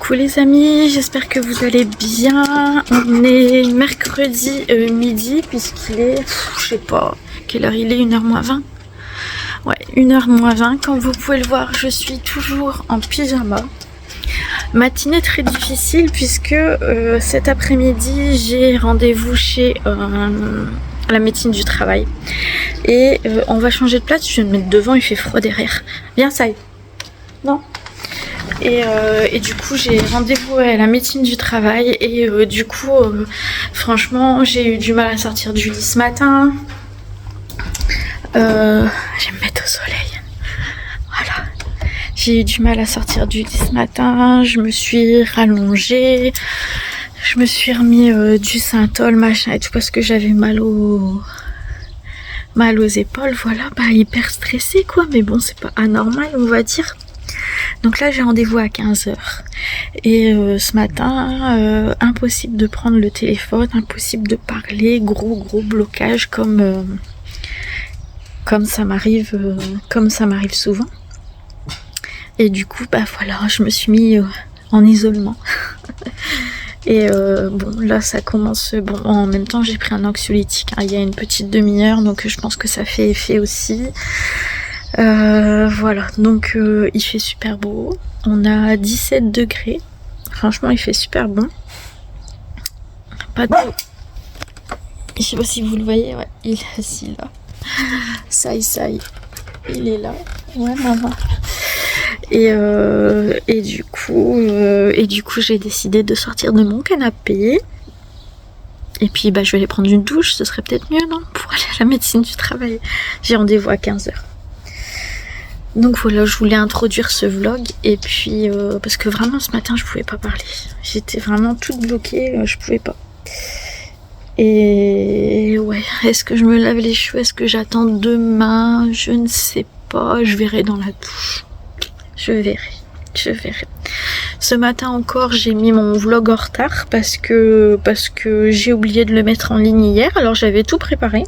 Coucou les amis, j'espère que vous allez bien. On est mercredi midi puisqu'il est, je sais pas, quelle heure il est, 1h moins 20. Ouais, 1h moins 20. Comme vous pouvez le voir, je suis toujours en pyjama. Matinée très difficile puisque cet après-midi, j'ai rendez-vous chez la médecine du travail. Et on va changer de place, je vais me mettre devant, il fait froid derrière. Viens, ça y est. Non. Et du coup j'ai rendez-vous à la médecine du travail et du coup franchement j'ai eu du mal à sortir du lit ce matin. Je vais me mettre au soleil. Voilà. J'ai eu du mal à sortir du lit ce matin, je me suis rallongée, je me suis remis du Synthol machin et tout parce que j'avais mal aux épaules. Voilà, bah hyper stressée quoi, mais bon c'est pas anormal on va dire. Donc là j'ai rendez-vous à 15h et ce matin impossible de prendre le téléphone, impossible de parler, gros blocage comme ça m'arrive souvent. Et du coup bah voilà, je me suis mis en isolement. Et bon là ça commence, bon en même temps j'ai pris un anxiolytique hein, il y a une petite demi-heure donc je pense que ça fait effet aussi. Voilà, donc il fait super beau, on a 17 degrés, franchement il fait super bon, pas de... Je sais pas si vous le voyez, ouais, il est assis là, ça il est là, ouais maman. Et du coup j'ai décidé de sortir de mon canapé, et puis bah je vais aller prendre une douche, ce serait peut-être mieux non, pour aller à la médecine du travail, j'ai rendez-vous à 15h. Donc voilà, je voulais introduire ce vlog et puis parce que vraiment ce matin je pouvais pas parler. J'étais vraiment toute bloquée, je pouvais pas. Et ouais, est-ce que je me lave les cheveux, est-ce que j'attends demain? Je ne sais pas, je verrai dans la douche. Je verrai. Ce matin encore, j'ai mis mon vlog en retard parce que j'ai oublié de le mettre en ligne hier. Alors j'avais tout préparé,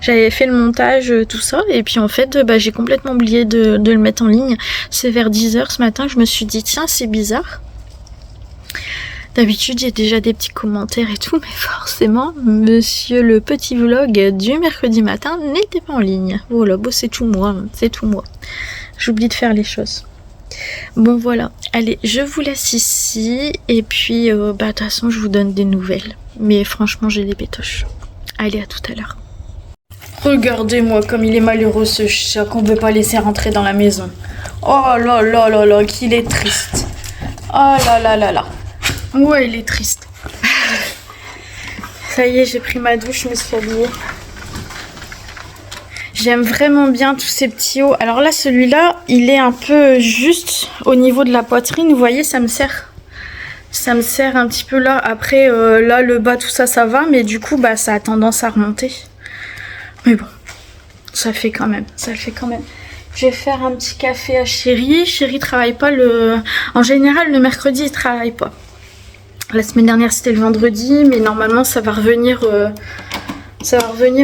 j'avais fait le montage, tout ça, et puis en fait, bah, j'ai complètement oublié de le mettre en ligne. C'est vers 10h ce matin, je me suis dit tiens, c'est bizarre. D'habitude, j'ai déjà des petits commentaires et tout, mais forcément, monsieur le petit vlog du mercredi matin n'était pas en ligne. Voilà, bon, c'est tout moi. J'oublie de faire les choses. Bon voilà, allez, je vous laisse ici et puis bah de toute façon je vous donne des nouvelles. Mais franchement j'ai des pétoches. Allez, à tout à l'heure. Regardez-moi comme il est malheureux ce chat qu'on ne veut pas laisser rentrer dans la maison. Oh là là là là, qu'il est triste. Oh là là là là. Ouais, il est triste. Ça y est, j'ai pris ma douche, je me suis habillée. J'aime vraiment bien tous ces petits hauts. Alors là, celui-là, il est un peu juste au niveau de la poitrine. Vous voyez, ça me sert un petit peu là. Après, là, le bas, tout ça, ça va. Mais du coup, bah, ça a tendance à remonter. Mais bon, ça le fait quand même. Je vais faire un petit café à Chéri. Chéri travaille pas En général, le mercredi, il travaille pas. La semaine dernière, c'était le vendredi. Mais normalement, ça va revenir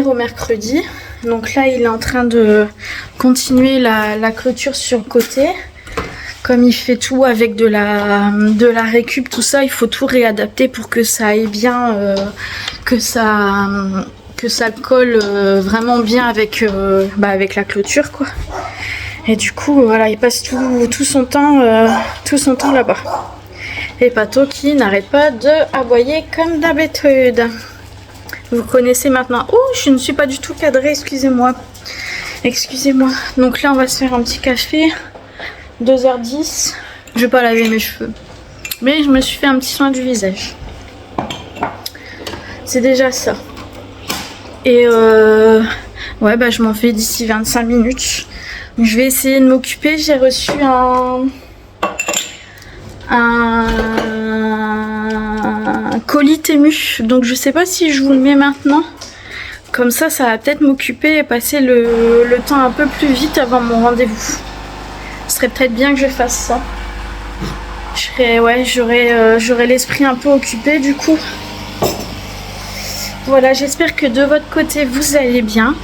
au mercredi. Donc là il est en train de continuer la clôture sur le côté. Comme il fait tout avec de la récup, tout ça, il faut tout réadapter pour que ça aille bien, que ça colle vraiment bien avec la clôture quoi. Et du coup voilà, il passe tout son temps là-bas. Et Pato qui n'arrête pas de aboyer comme d'habitude. Vous connaissez maintenant. Oh, je ne suis pas du tout cadrée, excusez-moi. Donc là, on va se faire un petit café. 2h10. Je vais pas laver mes cheveux. Mais je me suis fait un petit soin du visage. C'est déjà ça. Et ouais, bah je m'en fais d'ici 25 minutes. Donc, je vais essayer de m'occuper. J'ai reçu un colis Temu, donc je sais pas si je vous le mets maintenant, comme ça va peut-être m'occuper et passer le temps un peu plus vite avant mon rendez-vous. Ce serait peut-être bien que je fasse ça. J'aurais l'esprit un peu occupé du coup. voilà, j'espère que de votre côté vous allez bien,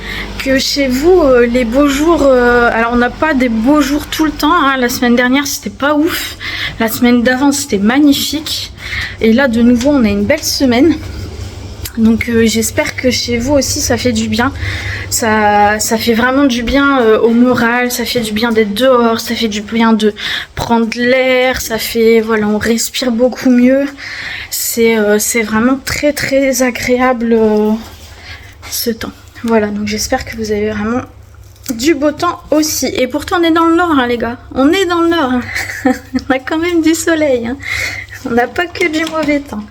que chez vous les beaux jours, alors on n'a pas des beaux jours tout le temps, hein. La semaine dernière c'était pas ouf, la semaine d'avant c'était magnifique, et là de nouveau on a une belle semaine. Donc j'espère que chez vous aussi ça fait du bien, ça fait vraiment du bien au moral, ça fait du bien d'être dehors, ça fait du bien de prendre l'air, ça fait, voilà, on respire beaucoup mieux, c'est vraiment très très agréable ce temps. Voilà, donc j'espère que vous avez vraiment du beau temps aussi. Et pourtant on est dans le nord, hein, les gars, on est dans le nord, hein. On a quand même du soleil, hein. On n'a pas que du mauvais temps.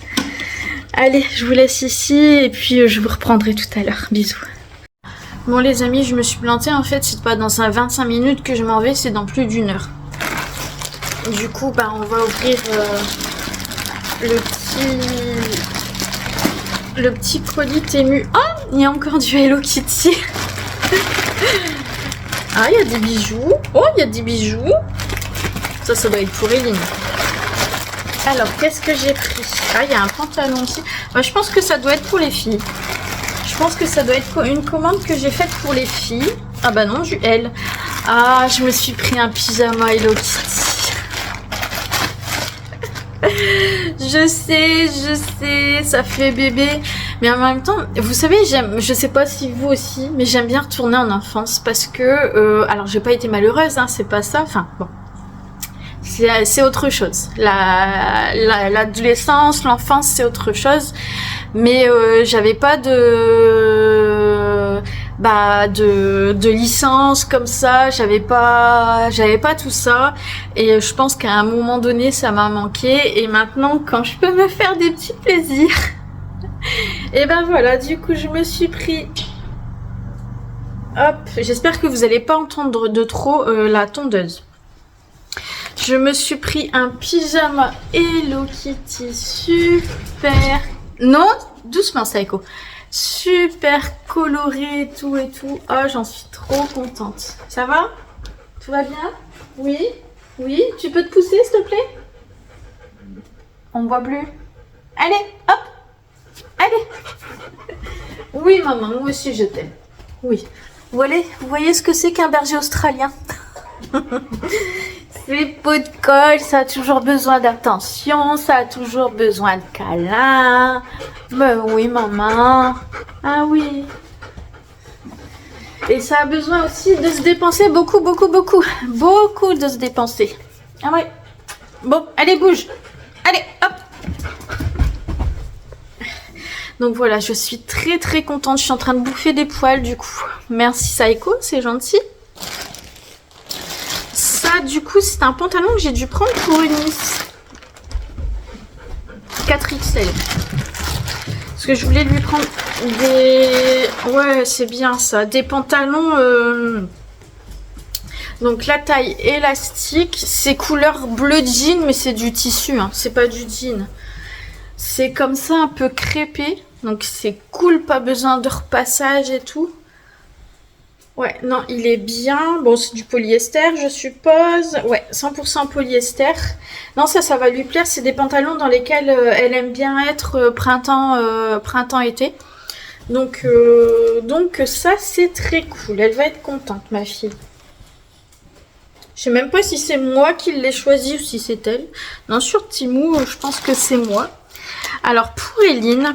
Allez, je vous laisse ici et puis je vous reprendrai tout à l'heure. Bisous. Bon les amis, je me suis plantée. En fait, c'est pas dans 25 minutes que je m'en vais, c'est dans plus d'une heure. Du coup, bah, on va ouvrir le petit colis Temu. Oh, il y a encore du Hello Kitty. Ah, il y a des bijoux. Oh, il y a des bijoux. Ça doit être pour Eline. Alors, qu'est-ce que j'ai pris? Ah, il y a un pantalon aussi. Bah, je pense que ça doit être pour les filles. Je pense que ça doit être une commande que j'ai faite pour les filles. Ah bah non, du L. Ah, je me suis pris un pyjama Hello Kitty. Je sais, ça fait bébé. Mais en même temps, vous savez, je sais pas si vous aussi, mais j'aime bien retourner en enfance parce que, alors j'ai pas été malheureuse, hein, c'est pas ça. Enfin, bon. C'est autre chose. L'adolescence, l'enfance, c'est autre chose. Mais j'avais pas de licence comme ça. J'avais pas tout ça. Et je pense qu'à un moment donné, ça m'a manqué. Et maintenant, quand je peux me faire des petits plaisirs, et ben voilà. Du coup, je me suis pris. Hop. J'espère que vous allez pas entendre de trop la tondeuse. Je me suis pris un pyjama Hello Kitty super... Non, doucement Saïko. Super coloré et tout et tout. Oh, j'en suis trop contente. Ça va? Tout va bien? Oui? Oui? Tu peux te pousser s'il te plaît? On ne voit plus. Allez, hop! Allez! Oui maman, moi aussi je t'aime. Oui. Vous voyez ce que c'est qu'un berger australien? Les pots de colle, ça a toujours besoin d'attention, ça a toujours besoin de câlin. Ben oui, maman. Ah oui. Et ça a besoin aussi de se dépenser beaucoup. Beaucoup de se dépenser. Ah ouais. Bon, allez, bouge. Allez, hop. Donc voilà, je suis très très contente. Je suis en train de bouffer des poils du coup. Merci Saïko, c'est gentil. Ça, du coup, c'est un pantalon que j'ai dû prendre pour une Miss 4XL. Parce que je voulais lui prendre des... Ouais, c'est bien ça. Des pantalons... Donc la taille élastique. C'est couleur bleu jean, mais c'est du tissu. Hein. C'est pas du jean. C'est comme ça, un peu crêpé. Donc c'est cool, pas besoin de repassage et tout. Ouais, non, il est bien. Bon, c'est du polyester, je suppose. Ouais, 100% polyester. Non, ça va lui plaire. C'est des pantalons dans lesquels elle aime bien être printemps-été. Donc ça, c'est très cool. Elle va être contente, ma fille. Je sais même pas si c'est moi qui l'ai choisi ou si c'est elle. Non, sur Temu, je pense que c'est moi. Alors, pour Eline...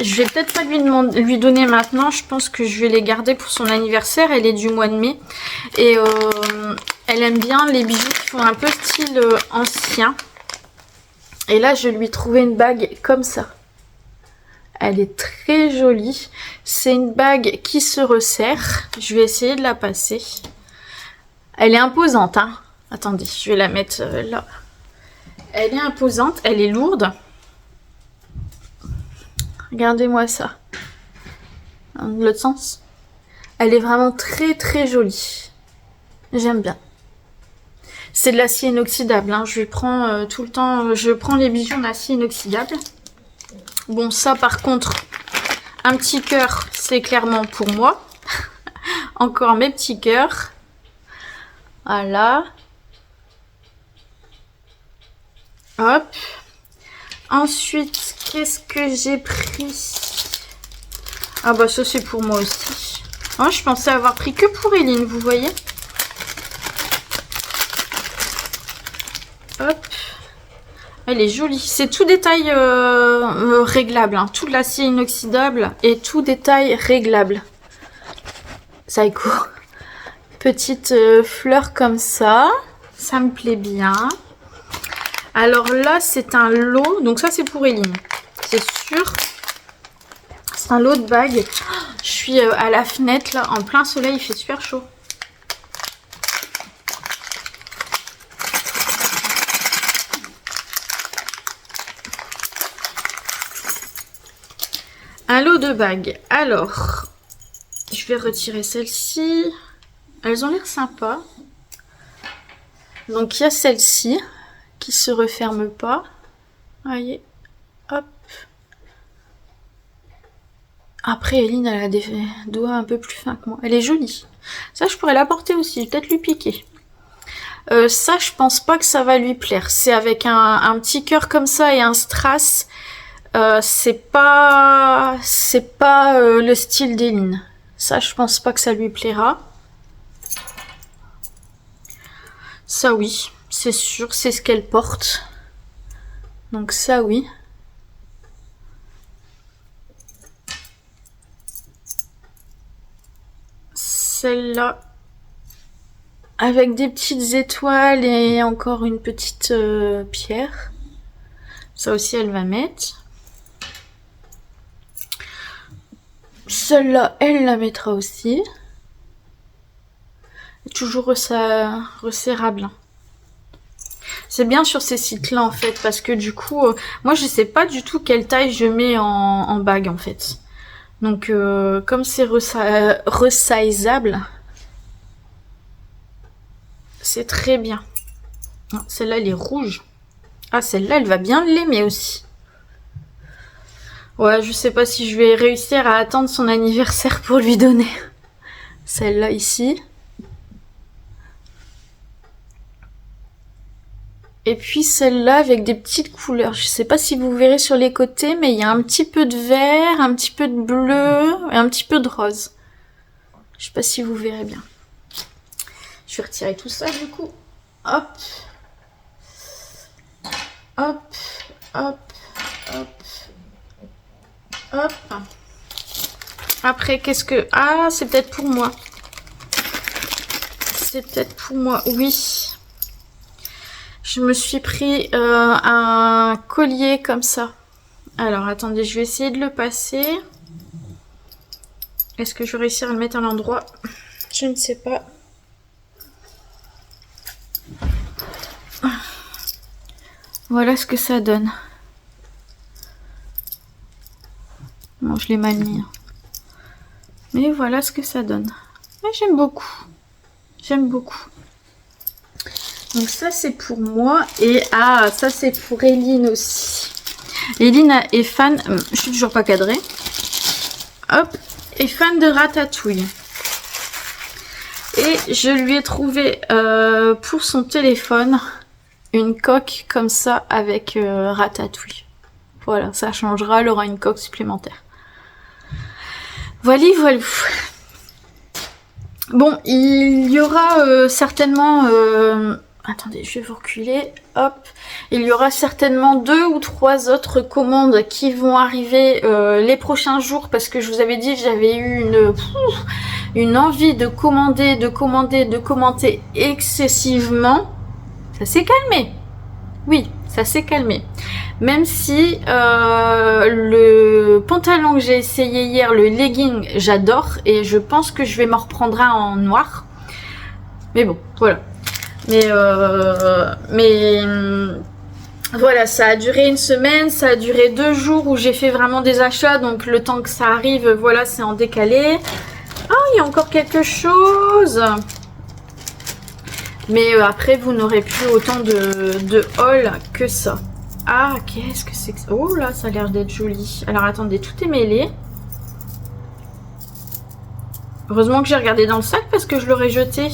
Je vais peut-être pas lui donner maintenant. Je pense que je vais les garder pour son anniversaire. Elle est du mois de mai. Et elle aime bien les bijoux qui font un peu style ancien. Et là, je lui ai trouvé une bague comme ça. Elle est très jolie. C'est une bague qui se resserre. Je vais essayer de la passer. Elle est imposante, hein. Attendez, je vais la mettre là. Elle est imposante. Elle est lourde. Regardez-moi ça. Dans l'autre sens. Elle est vraiment très très jolie. J'aime bien. C'est de l'acier inoxydable. Hein. Je prends tout le temps. Je prends les bijoux en acier inoxydable. Bon, ça par contre, un petit cœur, c'est clairement pour moi. Encore mes petits cœurs. Voilà. Hop. Ensuite, qu'est-ce que j'ai pris? Ah bah ça c'est pour moi aussi. Moi je pensais avoir pris que pour Eline, vous voyez. Hop. Elle est jolie. C'est tout détail réglable. Hein. Tout de l'acier inoxydable et tout détail réglable. Psycho. Petite fleur comme ça. Ça me plaît bien. Alors là, c'est un lot. Donc ça, c'est pour Eline. C'est sûr. C'est un lot de bagues. Je suis à la fenêtre, là, en plein soleil. Il fait super chaud. Un lot de bagues. Alors, je vais retirer celle-ci. Elles ont l'air sympas. Donc, il y a celle-ci qui se referme pas. Voyez. Hop. Après, Eline, elle a des doigts un peu plus fins que moi. Elle est jolie. Ça, je pourrais la porter aussi. Peut-être lui piquer. Ça, je pense pas que ça va lui plaire. C'est avec un petit cœur comme ça et un strass. C'est pas le style d'Eline. Ça, je pense pas que ça lui plaira. Ça, oui. C'est sûr. C'est ce qu'elle porte. Donc ça, oui. Celle-là, avec des petites étoiles et encore une petite pierre. Ça aussi, elle va mettre. Celle-là, elle la mettra aussi. Toujours resserrable. C'est bien sur ces sites-là, en fait, parce que du coup, moi, je sais pas du tout quelle taille je mets en bague, en fait. Donc, comme c'est resizable, c'est très bien. Celle-là, elle est rouge. Ah, celle-là, elle va bien l'aimer aussi. Ouais, je sais pas si je vais réussir à attendre son anniversaire pour lui donner. Celle-là, ici. Et puis celle-là avec des petites couleurs. Je sais pas si vous verrez sur les côtés, mais il y a un petit peu de vert, un petit peu de bleu et un petit peu de rose. Je sais pas si vous verrez bien. Je vais retirer tout ça du coup. Hop. Hop. Hop. Hop. Hop. Après, qu'est-ce que... Ah, c'est peut-être pour moi. C'est peut-être pour moi, oui. Je me suis pris un collier comme ça. Alors, attendez, je vais essayer de le passer. Est-ce que je vais réussir à le mettre à l'endroit? Je ne sais pas. Voilà ce que ça donne. Bon, je l'ai mal mis. Mais voilà ce que ça donne. Mais j'aime beaucoup. J'aime beaucoup. Donc ça c'est pour moi. Et ah, ça c'est pour Eline aussi. Eline est fan, je suis toujours pas cadrée. Hop, est fan de Ratatouille. Et je lui ai trouvé pour son téléphone une coque comme ça avec Ratatouille. Voilà, ça changera, elle aura une coque supplémentaire. Voilà, voilà. Bon, il y aura certainement... attendez, je vais vous reculer. Hop. Il y aura certainement 2 ou 3 autres commandes qui vont arriver les prochains jours parce que je vous avais dit que j'avais eu une envie de commander excessivement. Ça s'est calmé. Oui, ça s'est calmé. Même si le pantalon que j'ai essayé hier, le legging, j'adore. Et je pense que je vais m'en reprendre un en noir. Mais bon, voilà. Mais voilà, ça a duré une semaine, ça a duré 2 jours où j'ai fait vraiment des achats. Donc le temps que ça arrive, voilà, c'est en décalé. Ah, il y a encore quelque chose. Mais après, vous n'aurez plus autant de haul que ça. Ah, qu'est-ce que c'est que ça? Oh là, ça a l'air d'être joli. Alors attendez, tout est mêlé. Heureusement que j'ai regardé dans le sac parce que je l'aurais jeté.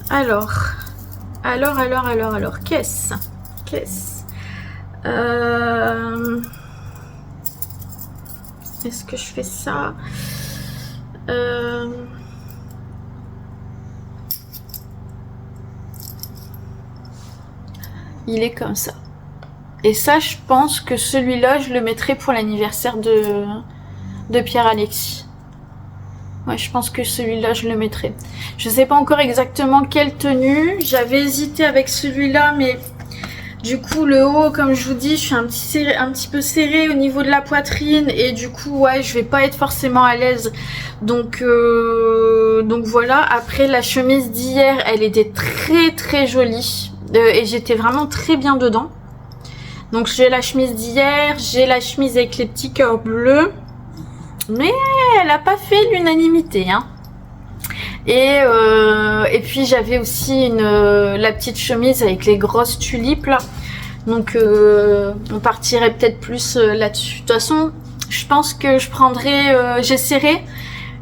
Alors, qu'est-ce? Est-ce que je fais ça? Il est comme ça. Et ça, je pense que celui-là, je le mettrai pour l'anniversaire de Pierre-Alexis. Ouais, je pense que celui-là, je le mettrai. Je sais pas encore exactement quelle tenue. J'avais hésité avec celui-là, mais du coup, le haut, comme je vous dis, je suis un petit peu serrée au niveau de la poitrine. Et du coup, ouais, je vais pas être forcément à l'aise. Donc voilà. Après, la chemise d'hier, elle était très jolie. Et j'étais vraiment très bien dedans. Donc j'ai la chemise d'hier, j'ai la chemise avec les petits cœurs bleus. Mais elle n'a pas fait l'unanimité, hein. Et puis j'avais aussi la petite chemise avec les grosses tulipes là. Donc on partirait peut-être plus là-dessus. De toute façon, je pense que je prendrai, j'essaierai.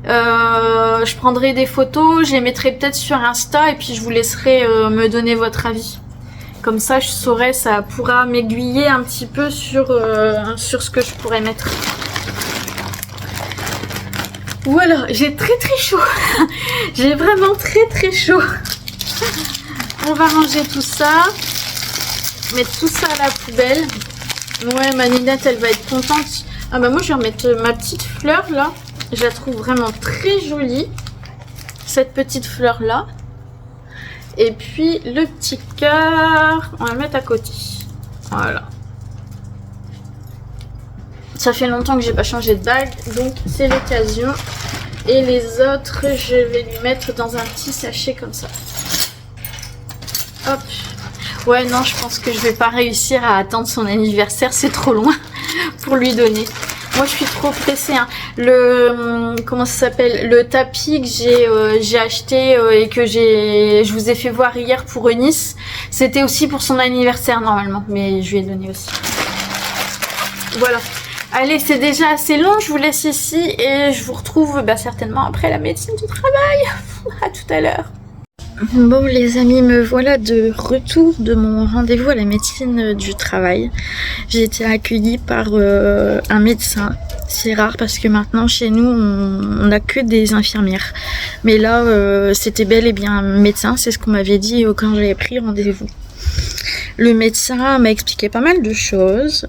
Je prendrai des photos, je les mettrai peut-être sur Insta et puis je vous laisserai me donner votre avis. Comme ça, je saurai, ça pourra m'aiguiller un petit peu sur ce que je pourrais mettre. Voilà, j'ai très chaud. J'ai vraiment très chaud. On va ranger tout ça. Mettre tout ça à la poubelle. Ouais, ma Ninette, elle va être contente. Ah bah moi, je vais remettre ma petite fleur là. Je la trouve vraiment très jolie. Cette petite fleur là. Et puis le petit cœur, on va le mettre à côté. Voilà. Ça fait longtemps que j'ai pas changé de bague, donc c'est l'occasion. Et les autres, je vais lui mettre dans un petit sachet comme ça. Hop. Ouais, non, je pense que je vais pas réussir à attendre son anniversaire, c'est trop loin pour lui donner. Moi, je suis trop pressée. Hein. Comment ça s'appelle? Le tapis que j'ai acheté et que je vous ai fait voir hier pour Eunice, c'était aussi pour son anniversaire normalement, mais je lui ai donné aussi. Voilà. Allez, c'est déjà assez long. Je vous laisse ici et je vous retrouve certainement après la médecine du travail. À tout à l'heure. Bon les amis, me voilà de retour de mon rendez-vous à la médecine du travail. J'ai été accueillie par un médecin. C'est rare parce que maintenant chez nous on n'a que des infirmières. Mais là c'était bel et bien un médecin, c'est ce qu'on m'avait dit quand j'avais pris rendez-vous. Le médecin m'a expliqué pas mal de choses.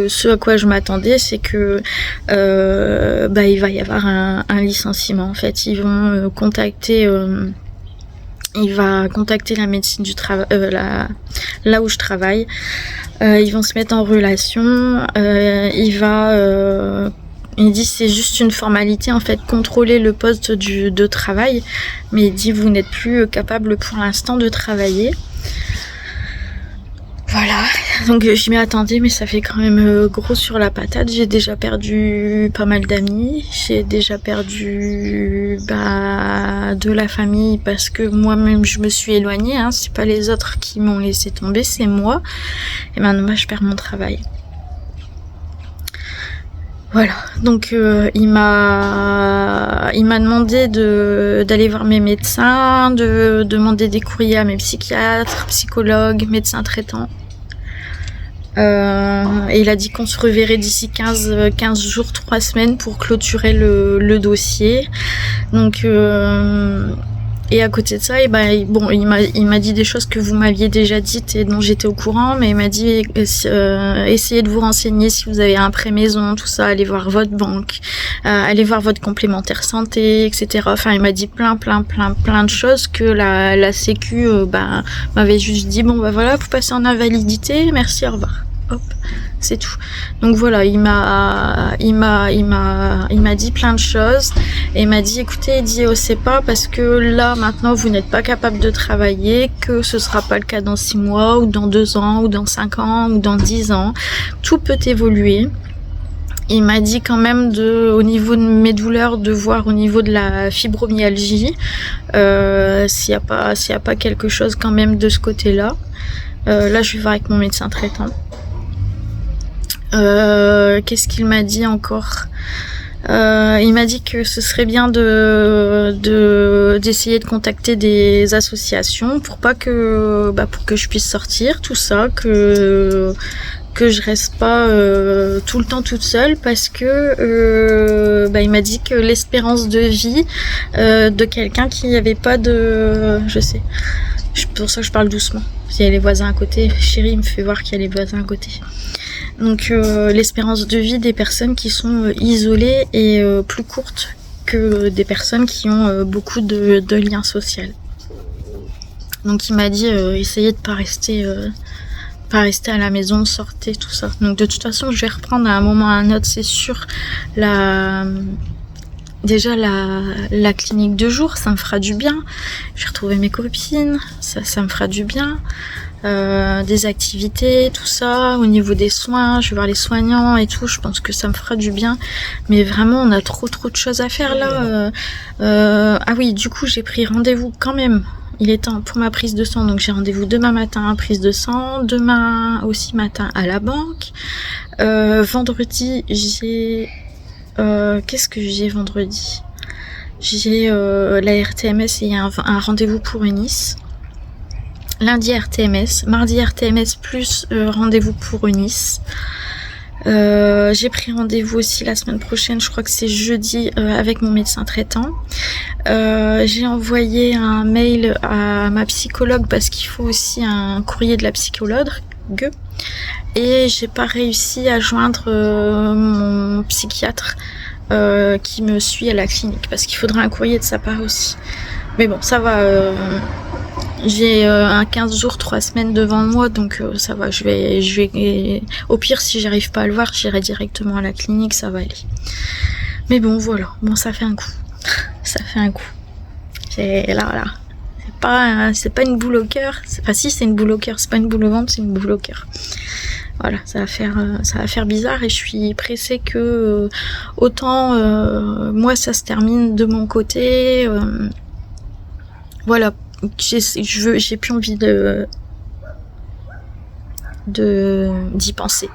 Ce à quoi je m'attendais, c'est que il va y avoir un licenciement. En fait, ils vont contacter la médecine du travail, là où je travaille. Ils vont se mettre en relation. Il dit c'est juste une formalité en fait, contrôler le poste de travail. Mais il dit vous n'êtes plus capable pour l'instant de travailler. Voilà, donc je m'y attendais, mais ça fait quand même gros sur la patate. J'ai déjà perdu pas mal d'amis, j'ai déjà perdu de la famille parce que moi-même je me suis éloignée. Hein. C'est pas les autres qui m'ont laissé tomber, c'est moi. Et maintenant je perds mon travail. Voilà, donc il m'a demandé d'aller voir mes médecins, de demander des courriers à mes psychiatres, psychologues, médecins traitants. Et il a dit qu'on se reverrait d'ici 15 jours, 3 semaines pour clôturer le dossier. Donc et à côté de ça, il m'a dit des choses que vous m'aviez déjà dites et dont j'étais au courant, mais il m'a dit essayez de vous renseigner si vous avez un prêt maison, tout ça, allez voir votre banque, allez voir votre complémentaire santé, etc. Enfin, il m'a dit plein de choses que la Sécu m'avait juste dit voilà, vous passez en invalidité, merci, au revoir. Hop, c'est tout. Donc voilà, il m'a dit plein de choses et il m'a dit écoutez, il dit c'est pas parce que là maintenant vous n'êtes pas capable de travailler que ce sera pas le cas dans 6 mois ou dans 2 ans ou dans 5 ans ou dans 10 ans. Tout peut évoluer. Il m'a dit quand même au niveau de mes douleurs, de voir au niveau de la fibromyalgie s'il y a pas quelque chose quand même de ce côté-là. Là je vais voir avec mon médecin traitant. Qu'est-ce qu'il m'a dit encore? Il m'a dit que ce serait bien d'essayer de contacter des associations pour que je puisse sortir tout ça, que que je reste pas tout le temps toute seule, parce que il m'a dit que l'espérance de vie de quelqu'un qui avait pas de... Je sais, c'est pour ça que je parle doucement. Il y a les voisins à côté, chérie me fait voir qu'il y a les voisins à côté. Donc l'espérance de vie des personnes qui sont isolées est plus courte que des personnes qui ont beaucoup de liens sociaux. Donc il m'a dit essayez de pas rester à la maison, sortez, tout ça. Donc de toute façon je vais reprendre à un moment ou à un autre, c'est sûr, déjà la clinique de jour, ça me fera du bien. Je vais retrouver mes copines, ça me fera du bien. Des activités, tout ça, au niveau des soins, je vais voir les soignants et tout, je pense que ça me fera du bien. Mais vraiment, on a trop de choses à faire là. Ah oui, du coup, j'ai pris rendez-vous quand même. Il est temps pour ma prise de sang, donc j'ai rendez-vous demain matin, prise de sang, demain aussi matin à la banque. Vendredi, j'ai... qu'est-ce que j'ai vendredi? J'ai la RTMS et un rendez-vous pour Eunice. Lundi RTMS, mardi RTMS plus rendez-vous pour Eunice. J'ai pris rendez-vous aussi la semaine prochaine, je crois que c'est jeudi, avec mon médecin traitant. J'ai envoyé un mail à ma psychologue parce qu'il faut aussi un courrier de la psychologue. Et j'ai pas réussi à joindre mon psychiatre qui me suit à la clinique parce qu'il faudrait un courrier de sa part aussi. Mais bon, ça va. J'ai un 15 jours, 3 semaines devant moi, donc ça va. Je vais. Au pire, si j'arrive pas à le voir, j'irai directement à la clinique, ça va aller. Mais bon, voilà. Bon, ça fait un coup. Ça fait un coup. Là. C'est pas une boule au cœur. Enfin, si, c'est une boule au cœur. C'est pas une boule au ventre, c'est une boule au cœur. Voilà, ça va faire bizarre et je suis pressée que autant moi ça se termine de mon côté. Voilà, j'ai plus envie d'y penser.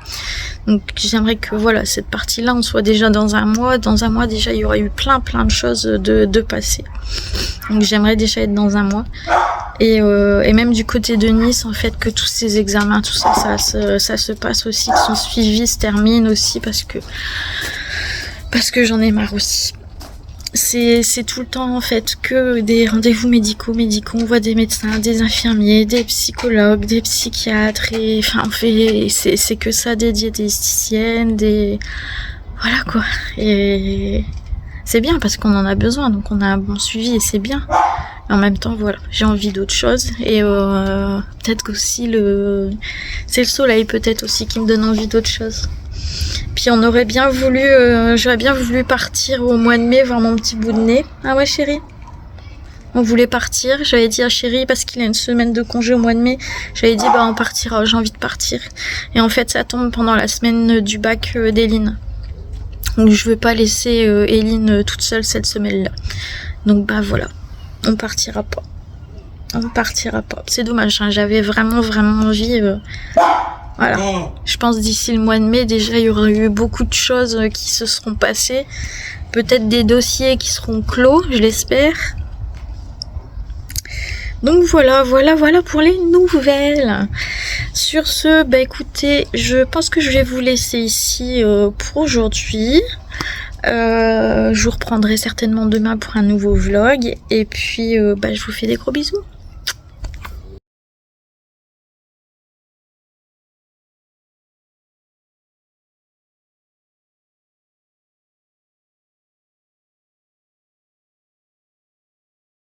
Donc j'aimerais que voilà, cette partie-là on soit déjà dans un mois. Dans un mois déjà il y aurait eu plein de choses de passer. Donc j'aimerais déjà être dans un mois. Et même du côté de Nice, en fait, que tous ces examens, tout ça, ça se passe aussi, que son suivi se termine aussi parce que j'en ai marre aussi. C'est tout le temps, en fait, que des rendez-vous médicaux. On voit des médecins, des infirmiers, des psychologues, des psychiatres, et enfin, c'est que ça, des diététiciennes, voilà, quoi. Et c'est bien parce qu'on en a besoin, donc on a un bon suivi et c'est bien. En même temps, voilà, j'ai envie d'autre chose et peut-être qu'aussi c'est le soleil peut-être aussi qui me donne envie d'autre chose. Puis j'aurais bien voulu partir au mois de mai voir mon petit bout de nez. Ah ouais, chérie, on voulait partir. J'avais dit à chérie parce qu'il a une semaine de congé au mois de mai. J'avais dit on partira. J'ai envie de partir. Et en fait, ça tombe pendant la semaine du bac d'Eline. Donc je veux pas laisser Eline toute seule cette semaine-là. Donc voilà. On partira pas. C'est dommage, hein. J'avais vraiment envie. Voilà. Je pense d'ici le mois de mai, déjà, il y aura eu beaucoup de choses qui se seront passées. Peut-être des dossiers qui seront clos, je l'espère. Donc voilà pour les nouvelles. Sur ce, écoutez, je pense que je vais vous laisser ici pour aujourd'hui. Je vous reprendrai certainement demain pour un nouveau vlog. Et puis, je vous fais des gros bisous.